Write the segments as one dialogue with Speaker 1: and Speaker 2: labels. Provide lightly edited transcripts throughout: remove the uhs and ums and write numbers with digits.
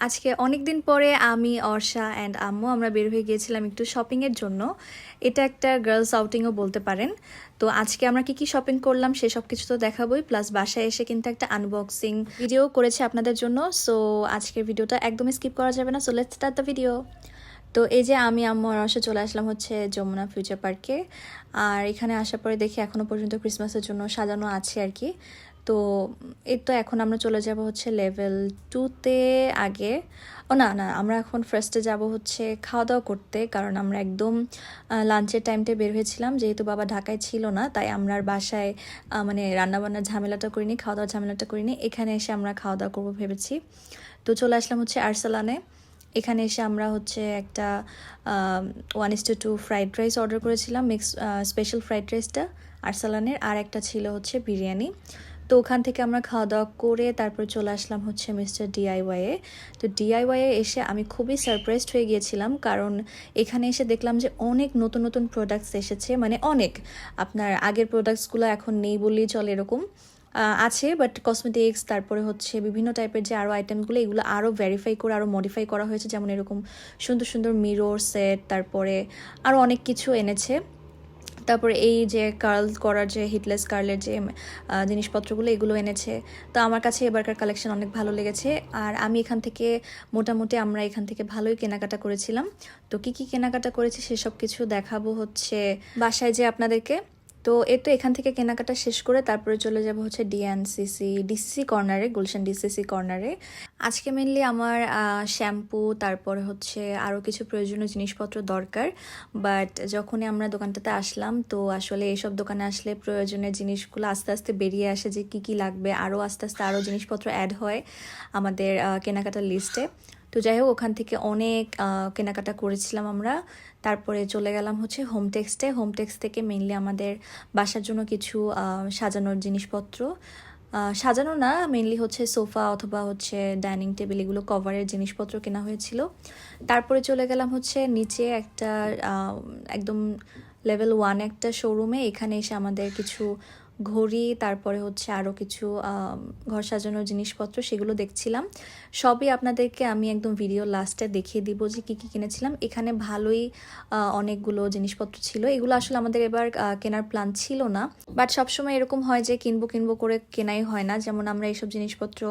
Speaker 1: আজকে অনেক দিন পরে আমি অর্ষা অ্যান্ড আম্মু আমরা বের হয়ে গিয়েছিলাম একটু শপিংয়ের জন্য। এটা একটা গার্লস আউটিংও বলতে পারেন। তো আজকে আমরা কি কি শপিং করলাম সেসব কিছু তো দেখাবোই, প্লাস বাসায় এসে কিন্তু একটা আনবক্সিং ভিডিও করেছি আপনাদের জন্য। সো আজকের ভিডিওটা একদমই স্কিপ করা যাবে না। So let's start the video. তো এই যে আমি আম্মু আর অর্ষা চলে আসলাম হচ্ছে যমুনা ফিউচার পার্কে। আর এখানে আসার পরে দেখি এখনও পর্যন্ত ক্রিসমাসের জন্য সাজানো আছে আর কি। তো এই তো এখন আমরা চলে যাব হচ্ছে লেভেল 2-তে আগে। ও না না, আমরা এখন ফার্স্টে যাব হচ্ছে খাওয়া দাওয়া করতে, কারণ আমরা একদম লাঞ্চের টাইমটা বের হয়েছিলাম, যেহেতু বাবা ঢাকায় ছিল না তাই আমরা আর বাসায় মানে রান্নাবান্নার ঝামেলাটা করিনি, খাওয়া দাওয়ার ঝামেলাটা করিনি। এখানে এসে আমরা খাওয়া দাওয়া করবো ভেবেছি। তো চলে আসলাম হচ্ছে আরসালানে। এখানে এসে আমরা হচ্ছে একটা 1:2 ফ্রাইড রাইস অর্ডার করেছিলাম, মিক্স স্পেশাল ফ্রাইড রাইসটা আরসালানের, আর একটা ছিল হচ্ছে বিরিয়ানি। তো ওখান থেকে আমরা খাওয়া দাওয়া করে তারপর চলে আসলাম হচ্ছে মিস্টার ডিআইওয়াইয়ে। তো ডিআইওয়াইয়ে এসে আমি খুবই সারপ্রাইজড হয়ে গিয়েছিলাম, কারণ এখানে এসে দেখলাম যে অনেক নতুন নতুন প্রোডাক্টস এসেছে, মানে অনেক। আপনার আগের প্রোডাক্টসগুলো এখন নেই বললেই চলে, এরকম আছে, বাট কসমেটিক্স তারপরে হচ্ছে বিভিন্ন টাইপের যে আরও আইটেমগুলো, এগুলো আরও ভেরিফাই করে আরও মডিফাই করা হয়েছে, যেমন এরকম সুন্দর সুন্দর মিরর সেট, তারপরে আরও অনেক কিছু এনেছে। তারপরে এই যে কার্ল করার যে হিটলেস কার্লের যে জিনিসপত্রগুলো, এগুলো এনেছে। তো আমার কাছে এবারকার কালেকশন অনেক ভালো লেগেছে। আর আমি এখান থেকে মোটামুটি আমরা এখান থেকে ভালোই কেনাকাটা করেছিলাম। তো কি কি কেনাকাটা করেছি সেসব কিছু দেখাবো হচ্ছে বাসায় যে আপনাদেরকে। তো তো এখান থেকে কেনাকাটা শেষ করে তারপরে চলে যাব হচ্ছে ডিসিসি কর্নারে, গুলশান ডিসিসি কর্নারে। আজকে মেনলি আমার শ্যাম্পু, তারপরে হচ্ছে আরও কিছু প্রয়োজনীয় জিনিসপত্র দরকার। বাট যখনই আমরা দোকানটাতে আসলাম, তো আসলে এইসব দোকানে আসলে প্রয়োজনীয় জিনিসগুলো আস্তে আস্তে বেরিয়ে আসে যে কি কি লাগবে, আরও আস্তে আস্তে আরও জিনিসপত্র অ্যাড হয় আমাদের কেনাকাটার লিস্টে। তো যাই হোক, ওখান থেকে অনেক কেনাকাটা করেছিলাম আমরা। তারপরে চলে গেলাম হচ্ছে হোমটেক্স থেকে মেনলি আমাদের বাসার জন্য কিছু সাজানোর জিনিসপত্র, সাজানো না, মেনলি হচ্ছে সোফা অথবা হচ্ছে ডাইনিং টেবিল, এগুলো কভারের জিনিসপত্র কেনা হয়েছিল। তারপরে চলে গেলাম হচ্ছে নিচে একটা একদম লেভেল 1 একটা শোরুমে। এখানে এসে আমাদের কিছু ঘড়ি, তারপরে হচ্ছে আরও কিছু ঘর সাজানোর জিনিসপত্র, সেগুলো দেখছিলাম। সবই আপনাদেরকে আমি একদম ভিডিও লাস্টে দেখিয়ে দিব যে কী কী কিনেছিলাম। এখানে ভালোই অনেকগুলো জিনিসপত্র ছিল। এগুলো আসলে আমাদের এবার কেনার প্ল্যান ছিল না, বাট সবসময় এরকম হয় যে কিনবো কিনবো করে কেনাই হয় না। যেমন আমরা এইসব জিনিসপত্র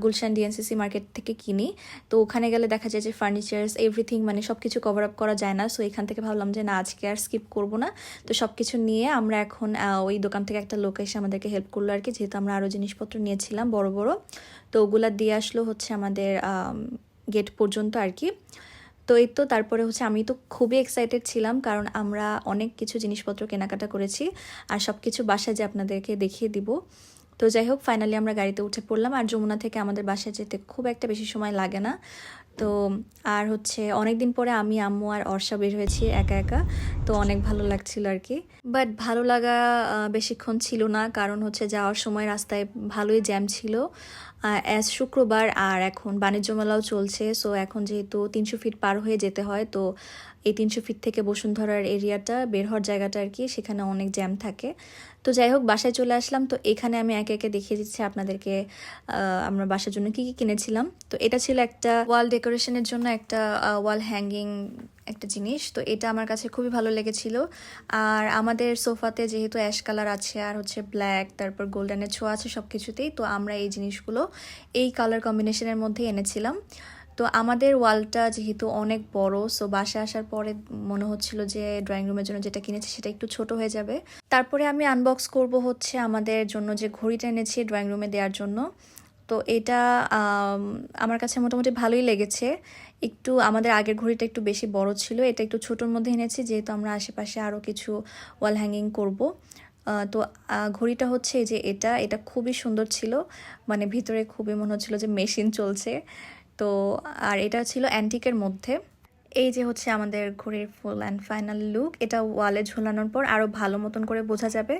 Speaker 1: গুলশান ডিএনসিসি মার্কেট থেকে কিনি। তো ওখানে গেলে দেখা যায় যে ফার্নিচার্স এভরিথিং মানে সব কিছু কভার আপ করা যায় না। সো এখান থেকে ভাবলাম যে না, আজকে আর স্কিপ করবো না। তো সব কিছু নিয়ে আমরা এখন ওই দোকান থেকে একটা লোক এসে আমাদেরকে হেল্প করলো আর কি, যেহেতু আমরা আরও জিনিসপত্র নিয়েছিলাম বড় বড়। তো ওগুলা দিয়ে আসলো হচ্ছে আমাদের গেট পর্যন্ত আর কি। তো তো তারপরে হচ্ছে আমি তো খুবই এক্সাইটেড ছিলাম, কারণ আমরা অনেক কিছু জিনিসপত্র কেনাকাটা করেছি আর সব কিছু বাসায় যে আপনাদেরকে দেখিয়ে দিব। তো যাই হোক, ফাইনালি আমরা গাড়িতে উঠে পড়লাম। আর যমুনা থেকে আমাদের বাসায় যেতে খুব একটা বেশি সময় লাগে না। তো আর হচ্ছে অনেক দিন পরে আমি, আম্মু আর অর্ষা বের হয়েছি একা একা। তো অনেক ভালো লাগছিল আর কি। বাট ভালো লাগা বেশিক্ষণ ছিল না, কারণ হচ্ছে যাওয়ার সময় রাস্তায় ভালোই জ্যাম ছিল। অ্যাজ শুক্রবার আর এখন বাণিজ্য মেলাও চলছে। সো এখন যেহেতু 300 ফিট পার হয়ে যেতে হয়, তো এই 300 ফিট থেকে বসুন্ধরার এরিয়াটা বের হওয়ার জায়গাটা আর কি, সেখানে অনেক জ্যাম থাকে। তো যাই হোক, বাসায় চলে আসলাম। তো এখানে আমি একে একে দেখিয়ে দিচ্ছি আপনাদেরকে আমরা বাসার জন্য কি কি কিনেছিলাম। তো এটা ছিল একটা ওয়াল ডেকোরেশনের জন্য একটা ওয়াল হ্যাঙ্গিং একটা জিনিস। তো এটা আমার কাছে খুবই ভালো লেগেছিল। আর আমাদের সোফাতে যেহেতু অ্যাশ কালার আছে আর হচ্ছে ব্ল্যাক, তারপর গোল্ডেনের ছোঁয়া আছে সব কিছুতেই, তো আমরা এই জিনিসগুলো এই কালার কম্বিনেশনের মধ্যে এনেছিলাম। তো আমাদের ওয়ালটা যেহেতু অনেক বড়, সো বাসায় আসার পরে মনে হচ্ছিল যে ড্রয়িং রুমের জন্য যেটা কিনেছি সেটা একটু ছোট হয়ে যাবে। তারপরে আমি আনবক্স করব হচ্ছে আমাদের জন্য যে ঘড়িটা এনেছি ড্রয়িং রুমে দেওয়ার জন্য। তো এটা আমার কাছে মোটামুটি ভালোই লেগেছে। একটু আমাদের আগের ঘড়িটা একটু বেশি বড় ছিল, এটা একটু ছোটোর মধ্যে এনেছি, যেহেতু আমরা আশেপাশে আরও কিছু ওয়াল হ্যাঙ্গিং করব। তো ঘড়িটা হচ্ছে যে এটা খুবই সুন্দর ছিল, মানে ভিতরে খুবই মনে হচ্ছিল যে মেশিন চলছে। তো আর এটা ছিল অ্যান্টিকের মধ্যে। এই যে হচ্ছে আমাদের ঘড়ির ফুল অ্যান্ড ফাইনাল লুক। এটা ওয়ালে ঝোলানোর পর আরও ভালো মতন করে বোঝা যাবে।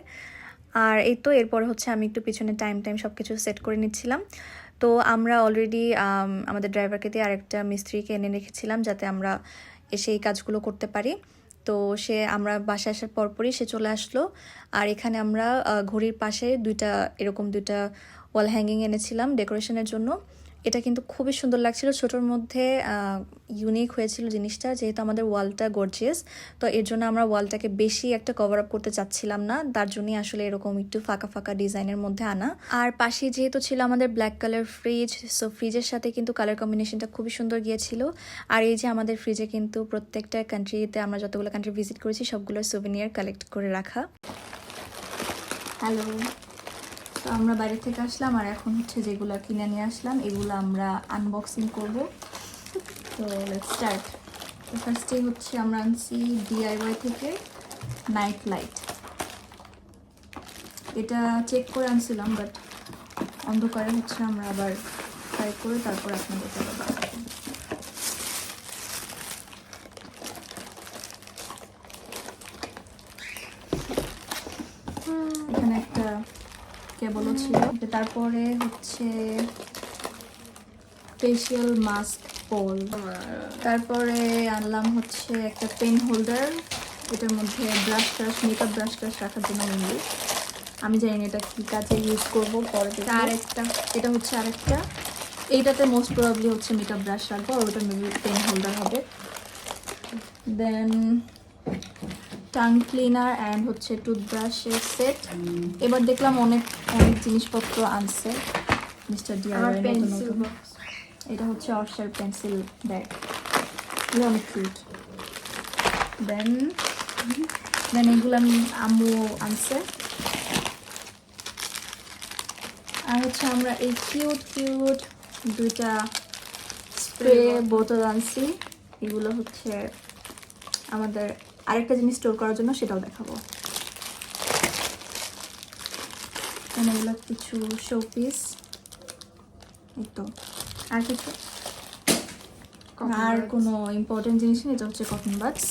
Speaker 1: আর এই তো এরপরে হচ্ছে আমি একটু পিছনে টাইম সব কিছু সেট করে নিচ্ছিলাম। তো আমরা অলরেডি আমাদের ড্রাইভারকে দিয়ে আরেকটা মিস্ত্রিকে এনে রেখেছিলাম, যাতে আমরা এসে এই কাজগুলো করতে পারি। তো আমরা বাসায় আসার পরপরই সে চলে আসলো। আর এখানে আমরা ঘড়ির পাশে এরকম দুইটা ওয়াল হ্যাঙ্গিং এনেছিলাম ডেকোরেশনের জন্য। এটা কিন্তু খুবই সুন্দর লাগছিল, ছোটোর মধ্যে ইউনিক হয়েছিল জিনিসটা, যেহেতু আমাদের ওয়ালটা গর্জিয়াস, তো এর জন্য আমরা ওয়ালটাকে বেশি একটা কভার আপ করতে চাচ্ছিলাম না, তার জন্যই আসলে এরকম একটু ফাঁকা ফাঁকা ডিজাইনের মধ্যে আনা। আর পাশে যেহেতু ছিল আমাদের ব্ল্যাক কালার ফ্রিজ, সো ফ্রিজের সাথে কিন্তু কালার কম্বিনেশনটা খুবই সুন্দর গিয়েছিল। আর এই যে আমাদের ফ্রিজে কিন্তু প্রত্যেকটা কান্ট্রিতে আমরা যতগুলো কান্ট্রি ভিজিট করেছি সবগুলোর সুভেনিয়ার কালেক্ট করে রাখা। হ্যালো, তো আমরা বাইরে থেকে আসলাম আর এখন হচ্ছে যেগুলো কিনে নিয়ে আসলাম এগুলো আমরা আনবক্সিং করব। তো লেটস স্টার্ট। তো ফার্স্টে হচ্ছে আমরা আনছি ডিআইওয়াই থেকে নাইট লাইট। এটা চেক করে আনছিলাম, বাট অন্ধকারে হচ্ছে আমরা আবার ট্রাই করে তারপর আপনাদের দেখাবো। এখানে একটা কেবলও ছিল। তারপরে হচ্ছে ফেশিয়াল মাস্ক পোল। তারপরে আনলাম হচ্ছে একটা পেন হোল্ডার, এটার মধ্যে ব্রাশ টাশ, মেকআপ ব্রাশ টাশ রাখার জন্য মেনলি। আমি জানি না এটা কী কাজে ইউজ করবো পরে। আরেকটা, এটা হচ্ছে আরেকটা, এইটাতে মোস্ট প্রবাবলি হচ্ছে মেকআপ ব্রাশ রাখবো, আর ওটা মেবি পেন হোল্ডার হবে। দেন টাং ক্লিনার অ্যান্ড হচ্ছে টুথব্রাশের সেট। এবার দেখলাম অনেক অনেক জিনিসপত্র আনছে মিস্টার ডিআইওয়াই নতুন নতুন। এটা হচ্ছে অর্ষার পেন্সিল ব্যাগ, এগুলো অনেক কিউট। দেন এগুলো আমি আম্মু আনছে। আর হচ্ছে আমরা এই কিউট কিউট দুইটা স্প্রে বোতল আনছি, এগুলো হচ্ছে আমাদের আরেকটা জিনিস স্টোর করার জন্য, সেটাও দেখাবো। এগুলো কিছু শোপিস, এই তো। আর কিছু, আর কোনো ইম্পর্টেন্ট জিনিস নেই। এটা হচ্ছে কটন বাডস।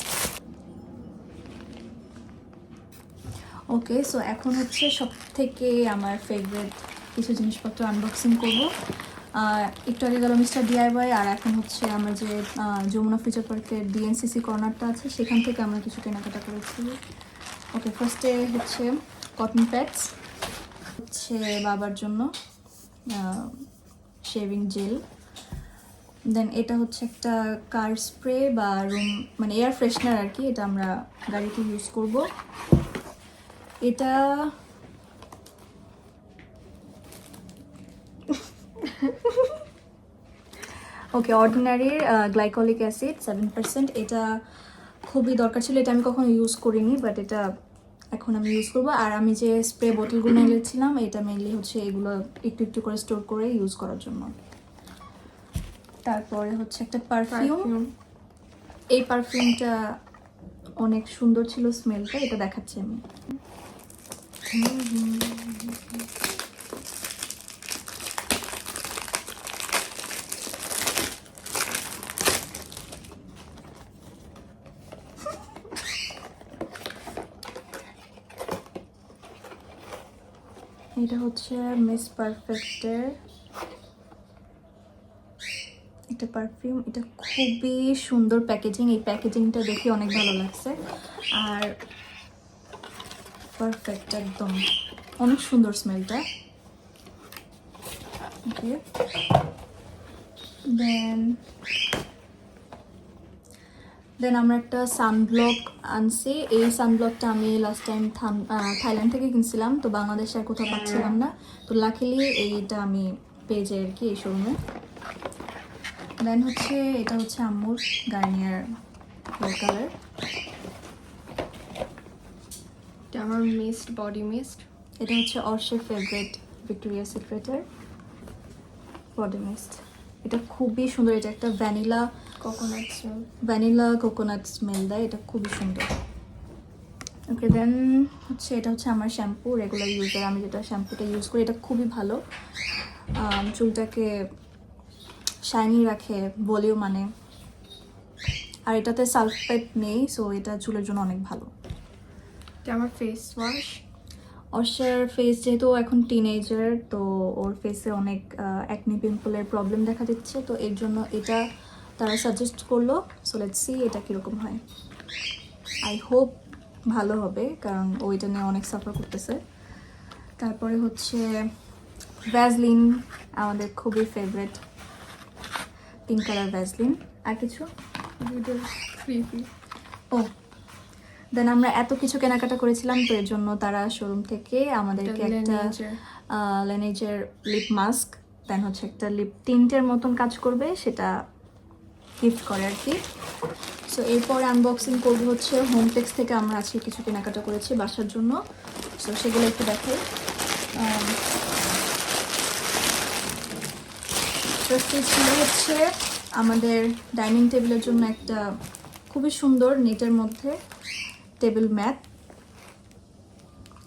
Speaker 1: ওকে, সো এখন হচ্ছে সব থেকে আমার ফেভারিট কিছু জিনিসপত্র আনবক্সিং করবো। একটু আগে গেল মিস্টার ডিআইওয়াই, আর এখন হচ্ছে আমরা যে যমুনা ফিচার পার্কের ডিএনসিসি কর্নারটা আছে সেখান থেকে আমরা কিছু কেনাকাটা করেছি। ওকে, ফার্স্টে হচ্ছে কটন প্যাডস, হচ্ছে বাবার জন্য শেভিং জেল। দেন এটা হচ্ছে একটা কার স্প্রে বা রুম মানে এয়ার ফ্রেশনার আর কি, এটা আমরা গাড়িতে ইউজ করব। এটা ওকে, অর্ডিনারির গ্লাইকলিক অ্যাসিড 7%। এটা খুবই দরকার ছিল, এটা আমি কখনো ইউজ করিনি, বাট এটা এখন আমি ইউজ করবো। আর আমি যে স্প্রে বোতলগুলো এনেছিলাম এটা মেনলি হচ্ছে এগুলো একটু একটু করে স্টোর করে ইউজ করার জন্য। তারপরে হচ্ছে একটা পারফিউম। এই পারফিউমটা অনেক সুন্দর ছিল স্মেলটা, এটা দেখাচ্ছি আমি। এটা হচ্ছে মিস পারফেক্টের একটা পারফিউম, এটা খুবই সুন্দর প্যাকেজিং, এই প্যাকেজিংটা দেখে অনেক ভালো লাগছে। আর পারফেক্ট, একদম অনেক সুন্দর স্মেলটা। ওকে, দেন আমরা একটা সানব্লক আনছি। এই সানব্লকটা আমি লাস্ট টাইম থাইল্যান্ড থেকে কিনছিলাম, তো বাংলাদেশে আর কোথাও পাচ্ছিলাম না, তো লাকিলি এইটা আমি পেয়ে যাই আর কি এই শোরুমে। দেন হচ্ছে এটা হচ্ছে আম্মুর গার্নিয়ার হেয়ার কালার,
Speaker 2: এটা আমার মিস্ট বডি মিস্ট।
Speaker 1: এটা হচ্ছে অর্ষের ফেভারিট ভিক্টোরিয়া সিক্রেটের বডি মিস্ট। এটা খুবই সুন্দর, এটা একটা ভ্যানিলা কোকোনাট স্মেল দেয়, এটা খুবই সুন্দর। ওকে, দেন হচ্ছে এটা হচ্ছে আমার শ্যাম্পু, রেগুলার ইউজার, আমি যেটা শ্যাম্পুটা ইউজ করি এটা খুবই ভালো, চুলটাকে শাইনি রাখে, ভলিউম মানে। আর এটাতে সালফেট নেই, সো এটা চুলের জন্য অনেক ভালো।
Speaker 2: এটা আমার ফেস ওয়াশ।
Speaker 1: অর্ষার ফেস যেহেতু এখন টিনেজার, তো ওর ফেসে অনেক অ্যাকনি পিম্পলের প্রবলেম দেখা দিচ্ছে, তো এর জন্য এটা তারা সাজেস্ট করলো। সো লেটস সি এটা কীরকম হয়, আই হোপ ভালো হবে, কারণ ও এটা নিয়ে অনেক সাফার করতেছে। তারপরে হচ্ছে ভ্যাসলিন, আমাদের খুবই ফেভারিট পিঙ্ক কালার ভ্যাসলিন। আর কিছু?
Speaker 2: ফ্রি
Speaker 1: ও দেন আমরা এত কিছু কেনাকাটা করেছিলাম, তো এর জন্য তারা শোরুম থেকে আমাদেরকে একটা ল্যানেজের লিপ মাস্ক, দেন হচ্ছে একটা লিপ টিন্টের মতন কাজ করবে, সেটা গিফট করে আর কি। সো এরপরে আনবক্সিং করবো হচ্ছে হোমটেক্স থেকে আমরা আজকে কিছু কেনাকাটা করেছি বাসার জন্য। সো সেগুলো একটু দেখাই। ফার্স্টে ছিল হচ্ছে আমাদের ডাইনিং টেবিলের জন্য একটা খুবই সুন্দর নেটের মধ্যে টেবিল ম্যাট,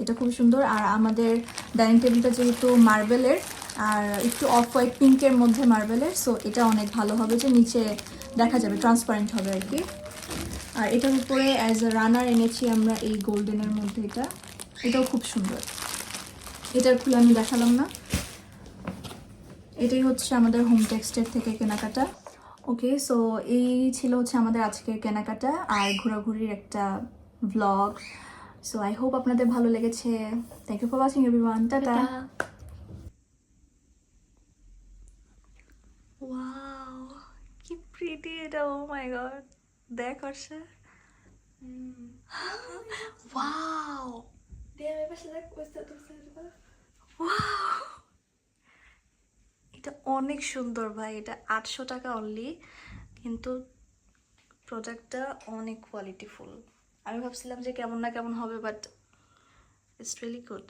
Speaker 1: এটা খুবই সুন্দর। আর আমাদের ডাইনিং টেবিলটা যেহেতু মার্বেলের আর একটু অফ হোয়াইট পিঙ্কের মধ্যে মার্বেলের, সো এটা অনেক ভালো হবে, যে নিচে দেখা যাবে ট্রান্সপারেন্ট হবে আর কি। আর এটার উপরে অ্যাজ এ রানার এনেছি আমরা এই গোল্ডেনের মধ্যে, এটাও খুব সুন্দর। এটার খুলে আমি দেখালাম না। এটাই হচ্ছে আমাদের হোম টেক্সটের থেকে কেনাকাটা। ওকে, সো এই ছিল হচ্ছে আমাদের আজকের কেনাকাটা আর ঘোরাঘুরির একটা ব্লগ। সো আই হোপ আপনাদের ভালো লেগেছে। Thank you for watching everyone, টাটা। ওয়াও কি প্রিটি এটা, ও মাই গড, দেখ অর্ষা। ওয়াও ওয়াও, এটা অনেক সুন্দর ভাই। এটা 800 টাকা অনলি, কিন্তু প্রোডাক্টটা অনেক কোয়ালিটিফুল। আমি ভাবছিলাম যে কেমন না কেমন হবে, বাট ইটস রিয়েলি গুড।